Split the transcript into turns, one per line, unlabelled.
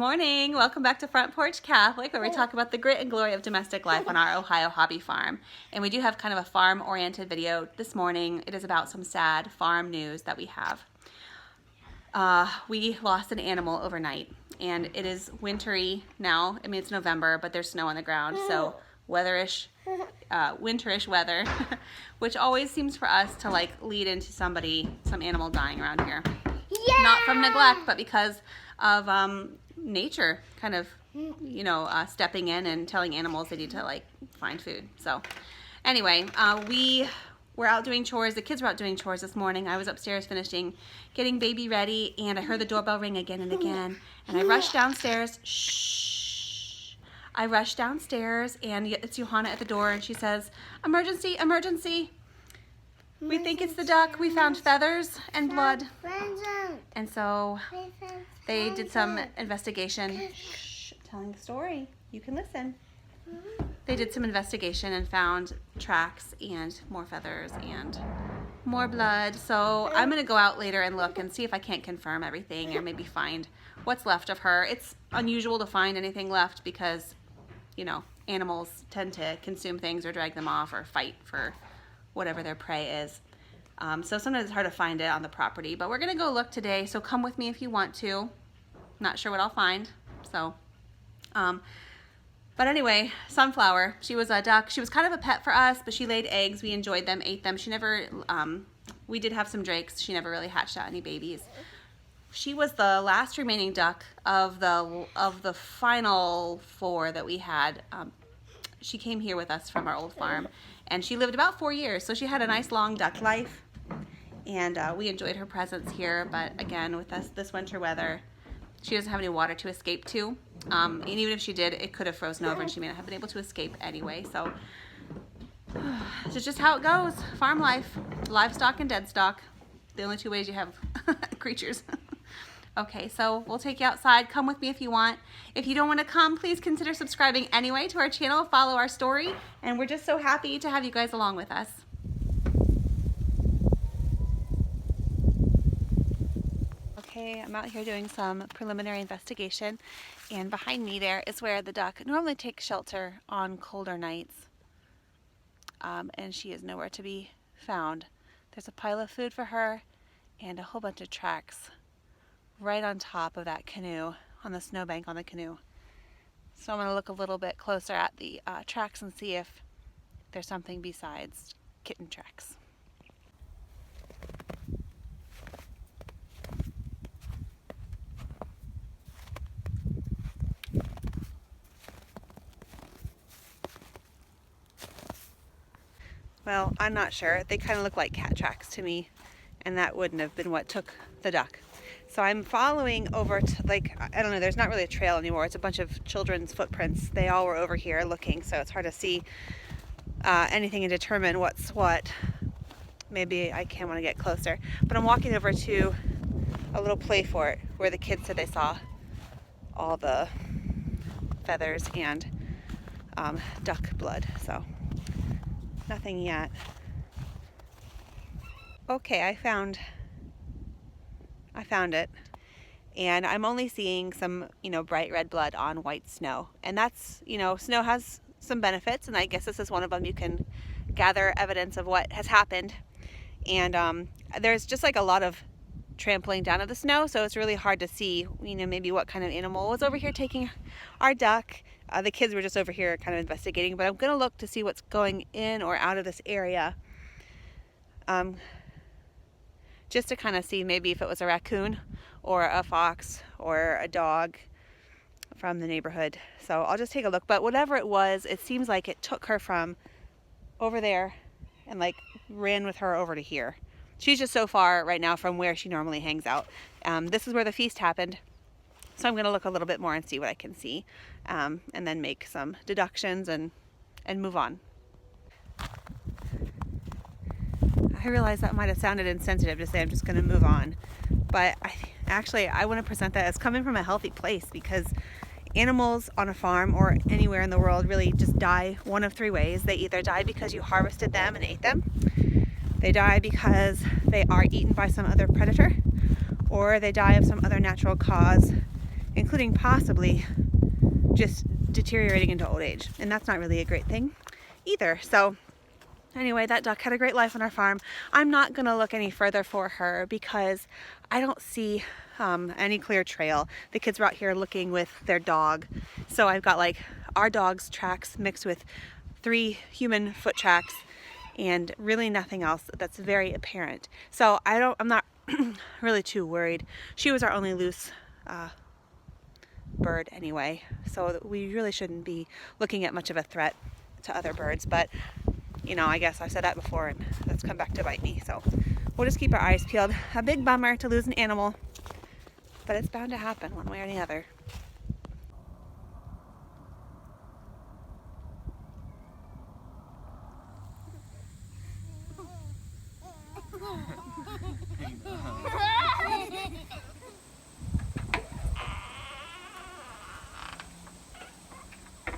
morning. Welcome back to Front Porch Catholic, where we talk about the grit and glory of domestic life on our Ohio hobby farm. And we do have kind of a farm-oriented video this morning. It is about some sad farm news that we have. We lost an animal overnight, and it is wintry now. I mean, it's November, but there's snow on the ground, so winterish weather, which always seems for us to like lead into some animal dying around here. Yeah! Not from neglect, but because of nature kind of, stepping in and telling animals they need to like find food. So anyway, we were out doing chores. The kids were out doing chores this morning. I was upstairs finishing getting baby ready, and I heard the doorbell ring again and again, and I rushed downstairs. Shh. I rushed downstairs, and it's Johanna at the door, and she says, "Emergency, emergency. We think it's the duck. We found feathers and blood." And so they did some investigation. Shh, telling the story. You can listen. They did some investigation and found tracks and more feathers and more blood. So I'm going to go out later and look and see if I can't confirm everything or maybe find what's left of her. It's unusual to find anything left because, animals tend to consume things or drag them off or fight for whatever their prey is. So sometimes it's hard to find it on the property, but we're going to go look today, so come with me if you want to. Not sure what I'll find. So, but anyway, Sunflower, she was a duck. She was kind of a pet for us, but she laid eggs. We enjoyed them, ate them. She never, we did have some drakes. She never really hatched out any babies. She was the last remaining duck of the final 4 that we had. She came here with us from our old farm, and she lived about 4 years, so she had a nice long duck life, and we enjoyed her presence here. But again, with this winter weather, she doesn't have any water to escape to, and even if she did, it could have frozen over and she may not have been able to escape anyway. So this is just how it goes. Farm life, livestock and dead stock, the only 2 ways you have creatures. Okay, so we'll take you outside. Come with me if you want. If you don't want to come, please consider subscribing anyway to our channel. Follow our story, and we're just so happy to have you guys along with us. Okay, I'm out here doing some preliminary investigation, and behind me there is where the duck normally takes shelter on colder nights, and she is nowhere to be found. There's a pile of food for her and a whole bunch of tracks right on top of that canoe, on the snowbank on the canoe. So I'm going to look a little bit closer at the tracks and see if there's something besides kitten tracks. Well, I'm not sure. They kind of look like cat tracks to me, and that wouldn't have been what took the duck. So I'm following over to, I don't know, there's not really a trail anymore. It's a bunch of children's footprints. They all were over here looking, so it's hard to see anything and determine what's what. Maybe I can want to get closer. But I'm walking over to a little play fort where the kids said they saw all the feathers and duck blood. So nothing yet. Okay, I found it, and I'm only seeing some, bright red blood on white snow, and that's, snow has some benefits, and I guess this is one of them. You can gather evidence of what has happened, and there's just like a lot of trampling down of the snow, so it's really hard to see, maybe what kind of animal was over here taking our duck. The kids were just over here kind of investigating, but I'm gonna look to see what's going in or out of this area. Just to kind of see maybe if it was a raccoon or a fox or a dog from the neighborhood. So I'll just take a look. But whatever it was, it seems like it took her from over there and ran with her over to here. She's just so far right now from where she normally hangs out. This is where the feast happened. So I'm going to look a little bit more and see what I can see, and then make some deductions and move on. I realize that might have sounded insensitive to say I'm just going to move on, but I want to present that as coming from a healthy place, because animals on a farm or anywhere in the world really just die one of 3 ways. They either die because you harvested them and ate them, they die because they are eaten by some other predator, or they die of some other natural cause including possibly just deteriorating into old age. And that's not really a great thing either. So anyway, that duck had a great life on our farm. I'm not gonna look any further for her because I don't see any clear trail. The kids were out here looking with their dog. So I've got like our dog's tracks mixed with 3 human foot tracks and really nothing else that's very apparent. So I'm not really too worried. She was our only loose bird anyway, so we really shouldn't be looking at much of a threat to other birds. But you know, I guess I've said that before and that's come back to bite me. So we'll just keep our eyes peeled. A big bummer to lose an animal, but it's bound to happen one way or the other.